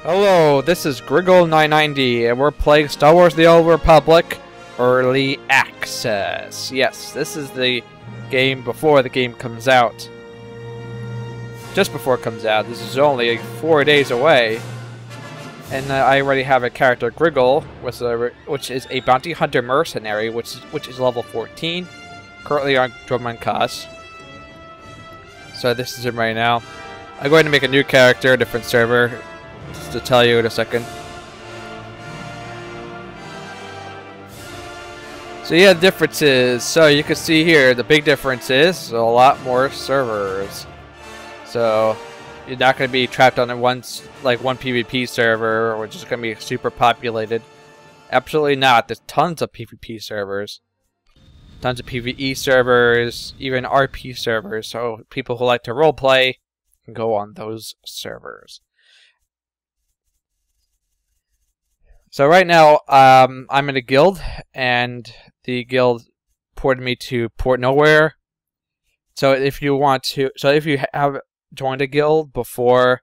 Hello, this is Griggle990, and we're playing Star Wars The Old Republic Early Access. Yes, this is the game before the game comes out. Just before it comes out. This is only 4 days away. And I already have a character, Griggle, which is a bounty hunter mercenary, which is level 14. Currently on Dromancas. So this is him right now. I'm going to make a new character, a different server, just to tell you in a second. So yeah, the differences. So you can see here, the big difference is a lot more servers. So you're not going to be trapped on one PvP server, which is going to be super populated. Absolutely not. There's tons of PvP servers. Tons of PvE servers, even RP servers. So people who like to roleplay can go on those servers. So right now, I'm in a guild, and the guild ported me to Port Nowhere. So if you have joined a guild before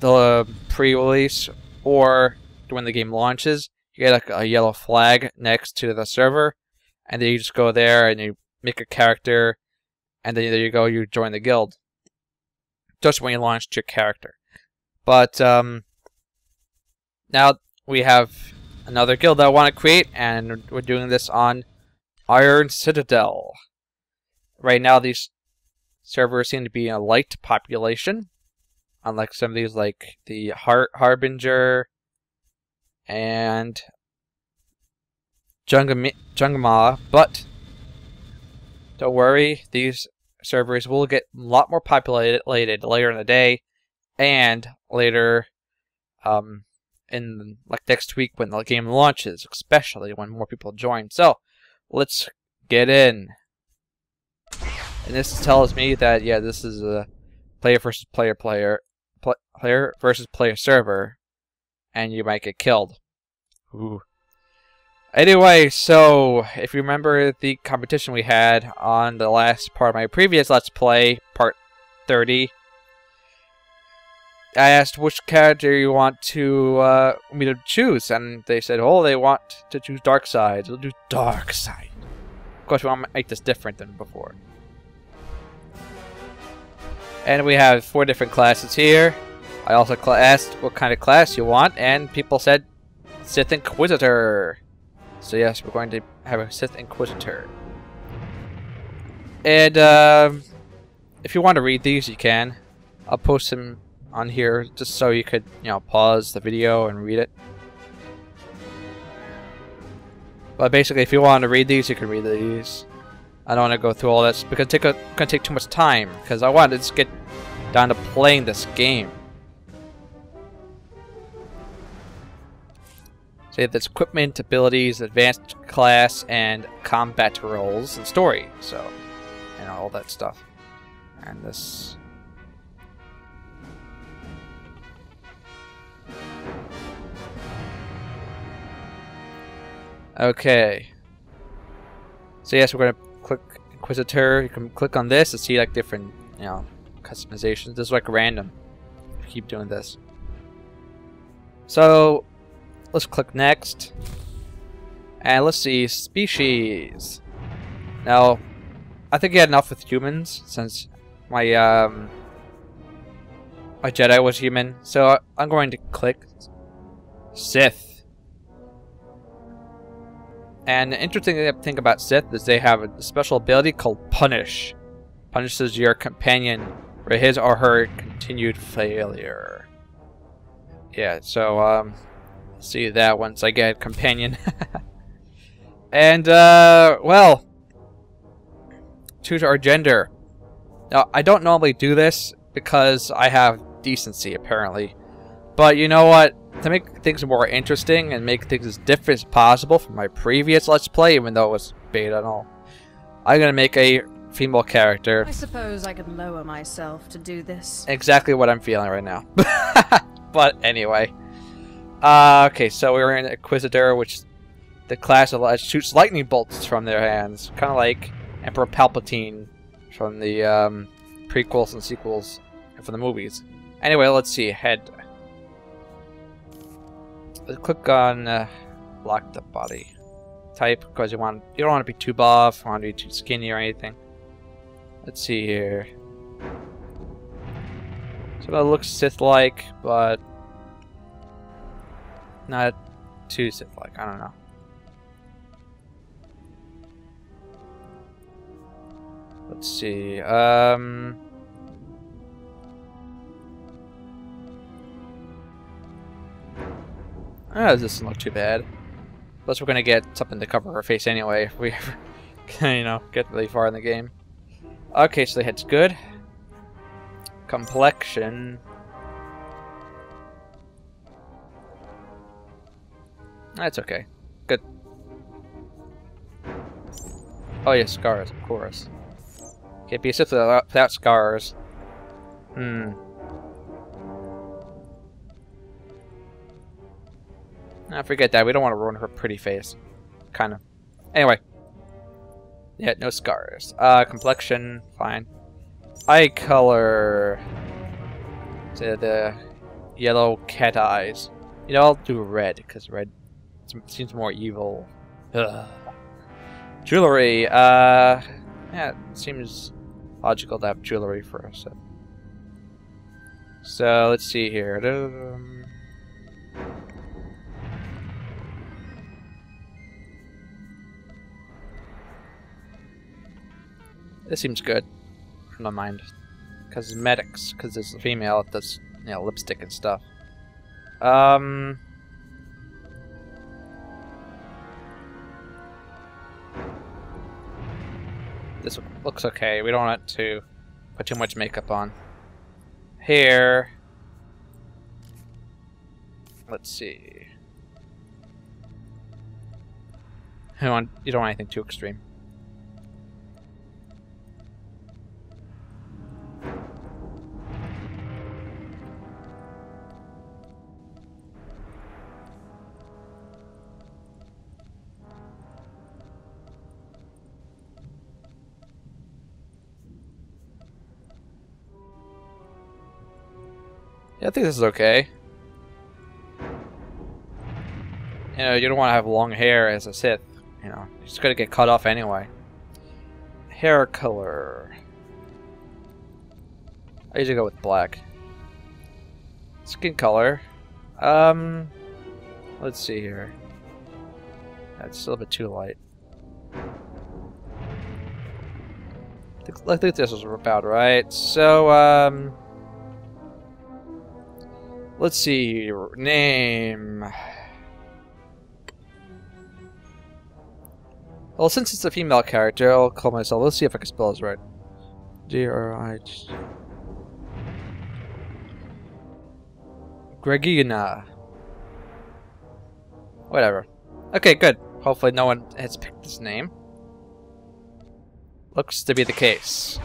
the pre-release or when the game launches, you get like a yellow flag next to the server, and then you just go there and you make a character, and then there you go, you join the guild. Just when you launched your character. But now we have another guild that I want to create, and we're doing this on Iron Citadel. Right now, these servers seem to be a light population, unlike some of these, like the Harbinger and Jungama. But don't worry, these servers will get a lot more populated later in the day, and later in like next week when the game launches, especially when more people join. So let's get in. And this tells me that yeah, this is a player versus player versus player server, and you might get killed. Ooh. Anyway, so if you remember the competition we had on the last part of my previous Let's Play, part 30, I asked which character you want to me to choose, and they said, oh, they want to choose Darkseid. We'll do Darkseid. Of course, we want to make this different than before. And we have 4 different classes here. I also asked what kind of class you want, and people said Sith Inquisitor. So yes, we're going to have a Sith Inquisitor. And if you want to read these, you can. I'll post them on here just so you could, pause the video and read it. But basically, if you want to read these, you can read these. I don't want to go through all this because it's going to take too much time, because I want to just get down to playing this game. So you have this equipment, abilities, advanced class, and combat roles, and story. So, all that stuff. And this. Okay. So yes, we're gonna click Inquisitor. You can click on this to see like different, customizations. This is like random. Keep doing this. So let's click next, and let's see species. Now, I think I had enough with humans since my my Jedi was human. So I'm going to click Sith. And the interesting thing about Sith is they have a special ability called Punish. Punishes your companion for his or her continued failure. Yeah, so see that once I get a companion. And well, choose our gender. Now, I don't normally do this because I have decency apparently, but you know what, to make things more interesting and make things as different as possible from my previous Let's Play, even though it was beta and all, I'm gonna make a female character. I suppose I could lower myself to do this. Exactly what I'm feeling right now. But anyway. Okay, so we're in Inquisitor, which the class shoots lightning bolts from their hands. Kind of like Emperor Palpatine from the prequels and sequels and from the movies. Anyway, let's see. Head. Click on lock the body type because you don't want to be too buff, you don't want to be too skinny or anything. Let's see here. So it looks Sith-like, but not too Sith-like. I don't know. Let's see. This doesn't look too bad. Plus, we're gonna get something to cover our face anyway if we ever, get really far in the game. Okay, so the head's good. Complexion. That's okay. Good. Oh yeah, scars, of course. Can't be a Sith without scars. I forget that. We don't want to ruin her pretty face. Kind of. Anyway. Yeah, no scars. Complexion, fine. Eye color. The yellow cat eyes. I'll do red, because red seems more evil. Ugh. Jewelry. Yeah, it seems logical to have jewelry for us. So, let's see here. This seems good. In my mind. Cosmetics, because it's a female, it does, lipstick and stuff. This looks okay. We don't want to put too much makeup on. Hair. Let's see. You don't want anything too extreme. Yeah, I think this is okay. You don't want to have long hair as a Sith. You're just gonna get cut off anyway. Hair color. I usually go with black. Skin color. Let's see here. That's a little bit too light. I think this was about right. So, let's see. Name. Well, since it's a female character, I'll call myself. Let's see if I can spell this right. G-R-I... Gregina. Whatever. Okay, good. Hopefully no one has picked this name. Looks to be the case.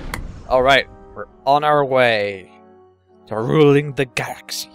Alright, we're on our way to ruling the galaxy.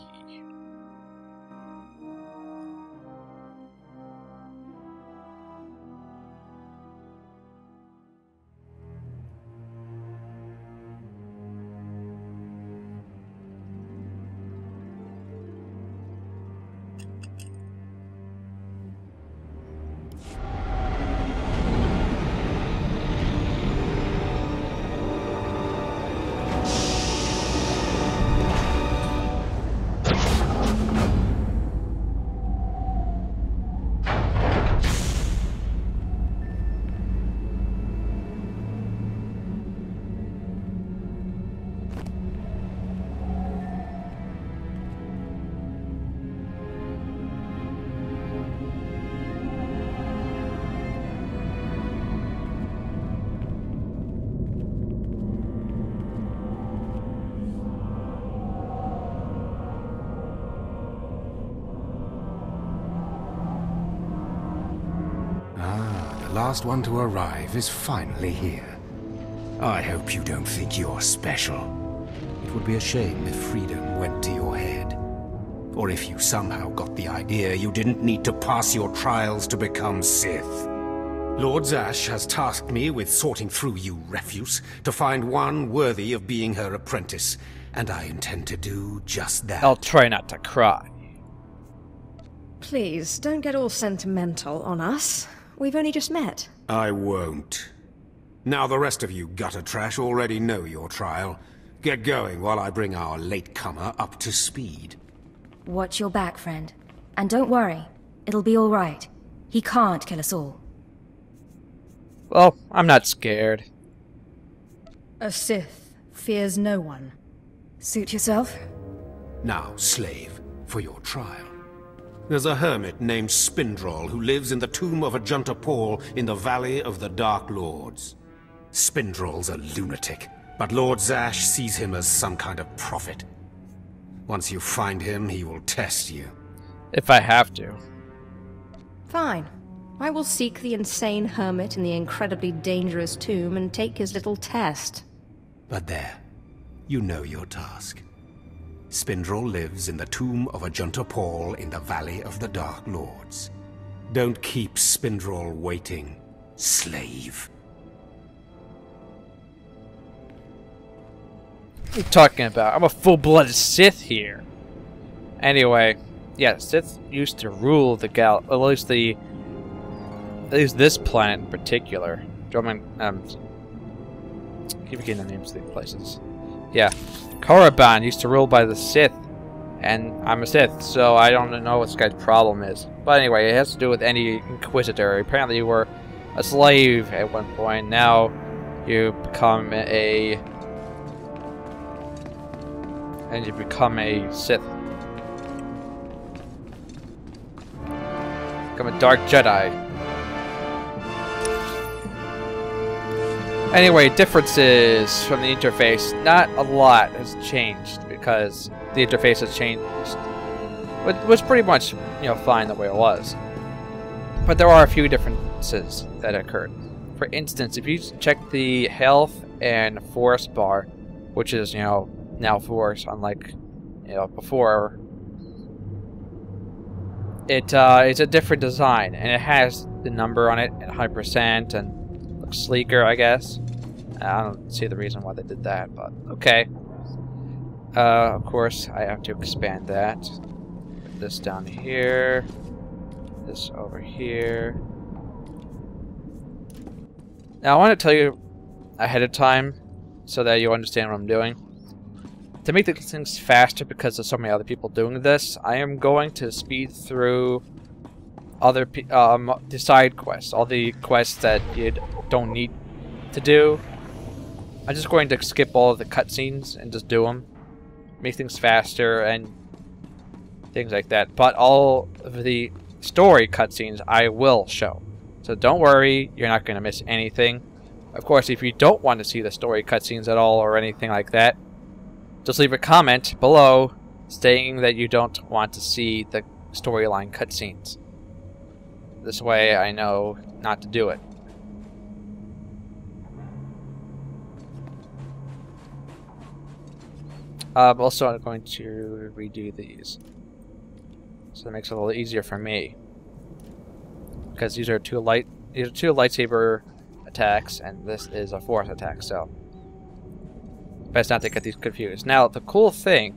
Last one to arrive is finally here. I hope you don't think you're special. It would be a shame if freedom went to your head. Or if you somehow got the idea you didn't need to pass your trials to become Sith. Lord Zash has tasked me with sorting through you refuse to find one worthy of being her apprentice, and I intend to do just that. I'll try not to cry. Please, don't get all sentimental on us. We've only just met. I won't. Now the rest of you gutter trash already know your trial. Get going while I bring our latecomer up to speed. Watch your back, friend. And don't worry. It'll be all right. He can't kill us all. Well, I'm not scared. A Sith fears no one. Suit yourself? Now, slave, for your trial. There's a hermit named Spindrol who lives in the tomb of Ajunta Paul in the Valley of the Dark Lords. Spindrol's a lunatic, but Lord Zash sees him as some kind of prophet. Once you find him, he will test you. If I have to. Fine. I will seek the insane hermit in the incredibly dangerous tomb and take his little test. But there, you know your task. Spindrol lives in the tomb of Ajunta Paul in the Valley of the Dark Lords. Don't keep Spindrol waiting, slave. What are you talking about? I'm a full-blooded Sith here. Anyway, yeah, Sith used to rule the at least this planet in particular. Keep forgetting the names of these places. Yeah, Korriban used to rule by the Sith, and I'm a Sith, so I don't know what this guy's problem is. But anyway, it has to do with any Inquisitor. Apparently, you were a slave at one point. Now you become a Sith. Become a Dark Jedi. Anyway, differences from the interface. Not a lot has changed because the interface has changed. It was pretty much, fine the way it was. But there are a few differences that occurred. For instance, if you check the health and force bar, which is, now force, unlike, before, it's a different design, and it has the number on it at 100% and looks sleeker, I guess. I don't see the reason why they did that, but okay. Of course, I have to expand that. Put this down here. This over here. Now, I want to tell you ahead of time so that you understand what I'm doing. To make the things faster, because there's so many other people doing this, I am going to speed through other the side quests, all the quests that you don't need to do. I'm just going to skip all of the cutscenes and just do them, make things faster and things like that. But all of the story cutscenes I will show, so don't worry, you're not going to miss anything. Of course, if you don't want to see the story cutscenes at all or anything like that, just leave a comment below stating that you don't want to see the storyline cutscenes. This way I know not to do it. Also, I'm going to redo these, so it makes it a little easier for me, because these are two lightsaber attacks, and this is a force attack. So best not to get these confused. Now, the cool thing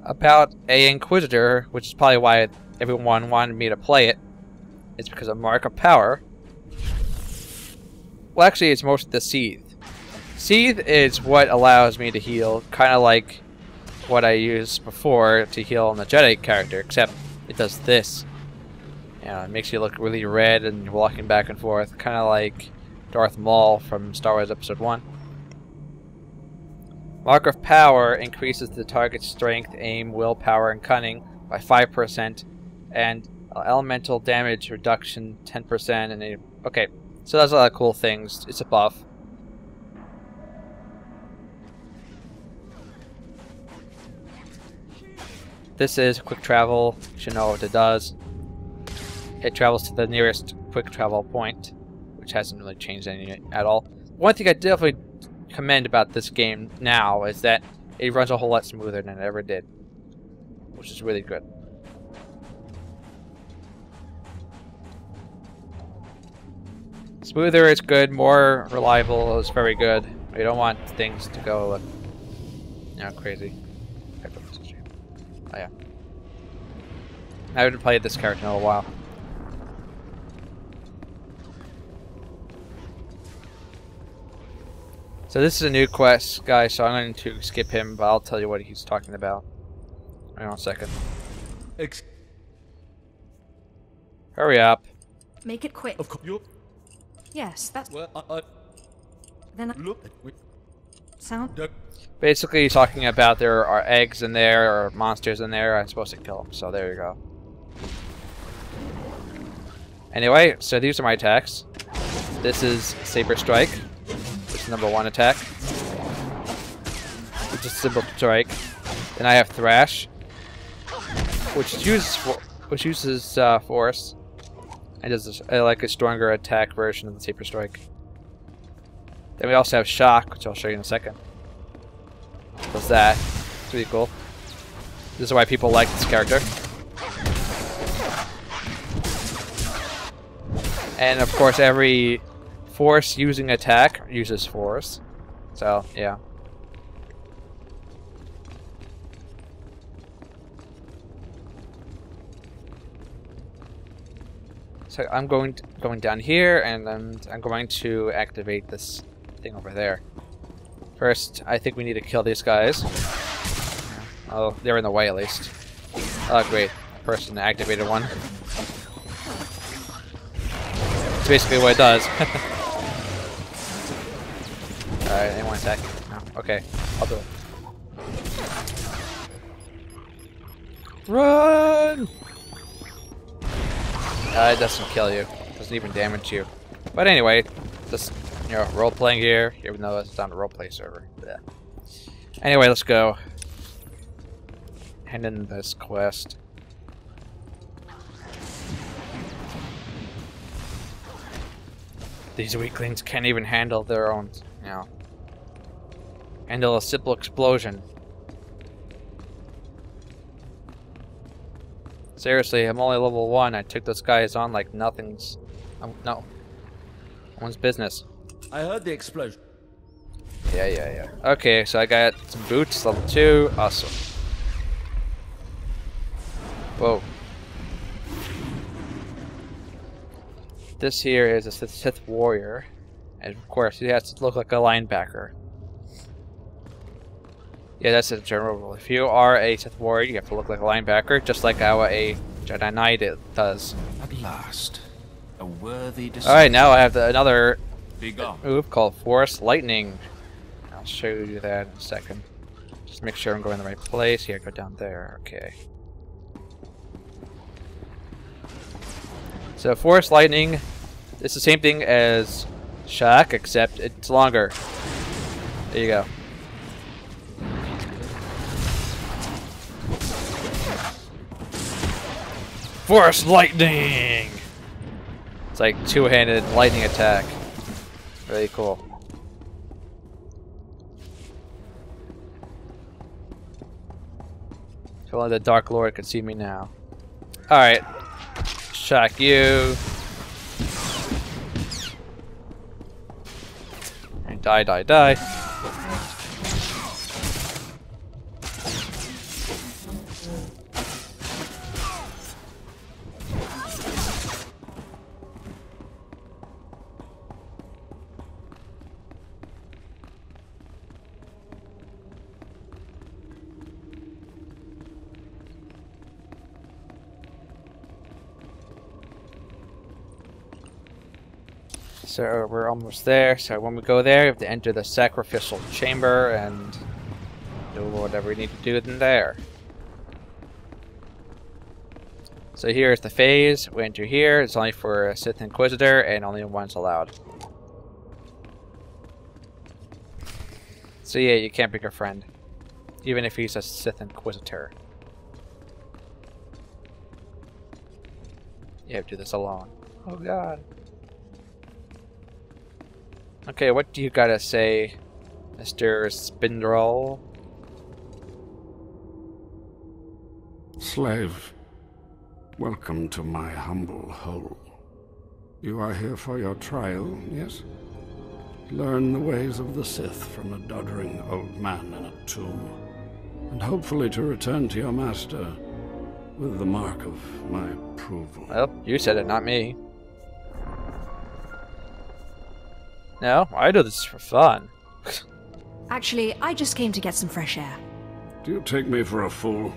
about a Inquisitor, which is probably why everyone wanted me to play it, is because of Mark of Power. Well, actually, it's mostly the Seethe. Seethe is what allows me to heal, kind of like what I used before to heal on the Jedi character, except it does this. It makes you look really red and you're walking back and forth, kind of like Darth Maul from Star Wars Episode 1. Mark of Power increases the target's strength, aim, willpower, and cunning by 5%, and elemental damage reduction 10%. And okay, so that's a lot of cool things. It's a buff. This is quick travel. You should know what it does. It travels to the nearest quick travel point, which hasn't really changed anything at all. One thing I definitely commend about this game now is that it runs a whole lot smoother than it ever did, which is really good. Smoother is good, more reliable is very good. We don't want things to go, crazy. Oh yeah. I haven't played this character in a while. So this is a new quest, guys, so I'm going to skip him, but I'll tell you what he's talking about. Hang on a second. Hurry up. Make it quick. Of course. Yes, that's... Well, Then look. sound... Basically, he's talking about there are eggs in there, or monsters in there. I'm supposed to kill them, so there you go. Anyway, so these are my attacks. This is Saber Strike. This is #1 attack. It's just simple strike. Then I have Thrash, which uses Force, and is like a stronger attack version of the Saber Strike. Then we also have Shock, which I'll show you in a second. Does that? It's pretty cool. This is why people like this character. And of course, every Force using attack uses Force. So, yeah. So I'm going down here, and I'm going to activate this thing over there. First, I think we need to kill these guys. Oh, they're in the way at least. Oh, great. Person activated one. That's basically what it does. Alright, anyone attack? No. Okay, I'll do it. Run! It doesn't kill you. It doesn't even damage you. But anyway, just, you know, role-playing here, even though it's not a role-play server. Blech. Anyway, let's go. Hand in this quest. These weaklings can't even handle their own, you know, handle a simple explosion. Seriously, I'm only level 1. I took those guys on like nothing's... no one's business. I heard the explosion. Yeah. Okay, so I got some boots, level 2. Awesome. Whoa. This here is a Sith warrior. And of course, he has to look like a linebacker. Yeah, that's a general rule. If you are a Sith warrior, you have to look like a linebacker, just like how a Jedi Knight does. At last, a worthy decision. Alright, now I have another Be gone. move called Force Lightning. I'll show you that in a second. Just make sure I'm going in the right place. Here, go down there. Okay. So Force Lightning, it's the same thing as Shock, except it's longer. There you go. Force Lightning! It's like two-handed lightning attack. Really cool. If only the Dark Lord could see me now. Alright. Shock you. And die. So we're almost there. So when we go there, we have to enter the sacrificial chamber and do whatever we need to do in there. So here's the phase. We enter here. It's only for a Sith Inquisitor, and only one's allowed. So yeah, you can't pick a friend, even if he's a Sith Inquisitor. You have to do this alone. Oh god. Okay, what do you gotta say, Mr. Spindrel? Slave, welcome to my humble hole. You are here for your trial, yes? Learn the ways of the Sith from a doddering old man in a tomb, and hopefully to return to your master with the mark of my approval. Well, you said it, not me. No, I do this for fun. Actually, I just came to get some fresh air. Do you take me for a fool?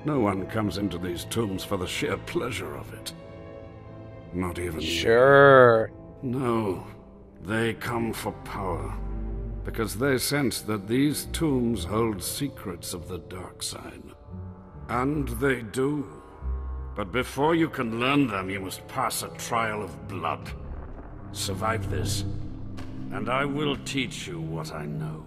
No one comes into these tombs for the sheer pleasure of it. Not even Sure. No, they come for power. Because they sense that these tombs hold secrets of the dark side. And they do. But before you can learn them, you must pass a trial of blood. Survive this, and I will teach you what I know.